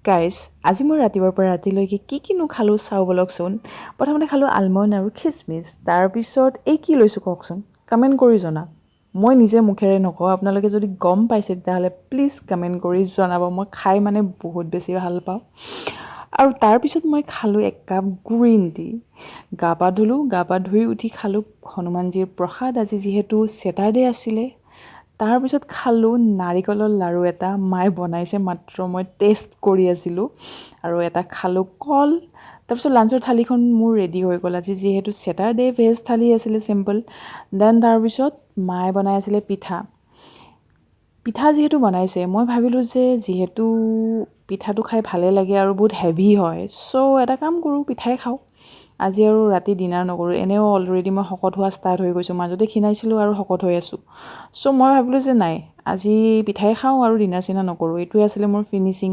Guys আজি মই ৰাতিপুৱাৰ পৰা ৰাতিলৈকে কিনো খালোঁ চাওঁ বলকচোন। প্ৰথমতে খালোঁ আলমণ্ড আৰু খিচমিচ, তাৰপিছত এই কি লৈছোঁ কওকচোন, কমেণ্ট কৰি জনাওক। মই নিজে মুখেৰে নকওঁ, আপোনালোকে যদি গম পাইছে তেতিয়াহ'লে প্লিজ কমেণ্ট কৰি জনাব। মই খাই মানে বহুত বেছি ভাল পাওঁ। আৰু তাৰপিছত মই খালোঁ এক কাপ গ্ৰীণ টি। গা পা ধুই উঠি খালোঁ হনুমানজীৰ প্ৰসাদ, আজি যিহেতু ছেটাৰডে আছিলে। তাৰপিছত খালোঁ নাৰিকলৰ লাড়ু এটা, মায়ে বনাইছে মাত্ৰ মই টেষ্ট কৰি আছিলোঁ। আৰু এটা খালোঁ কল। তাৰপিছত লাঞ্চৰ থালিখন মোৰ ৰেডি হৈ গ'ল, আজি যিহেতু ছেটাৰডে ভেজ থালি আছিলে চিম্পল। দেন তাৰপিছত মায়ে বনাই আছিলে পিঠা যিহেতু বনাইছে, মই ভাবিলোঁ যে যিহেতু পিঠাটো খাই ভালে লাগে আৰু বহুত হেভি হয়, চ' এটা কাম কৰোঁ পিঠাই খাওঁ। আজি আৰু ৰাতি ডিনাৰ নকৰোঁ, এনেও অলৰেডি মই শকত হোৱা ষ্টাৰ্ট হৈ গৈছোঁ, মাজতে ক্ষীণাইছিলোঁ আৰু শকত হৈ আছোঁ। চ' মই ভাবিলোঁ যে নাই, আজি পিঠাই খাওঁ আৰু ডিনাৰ চিনাৰ নকৰোঁ। এইটোৱে আছিলে মোৰ ফিনিচিং।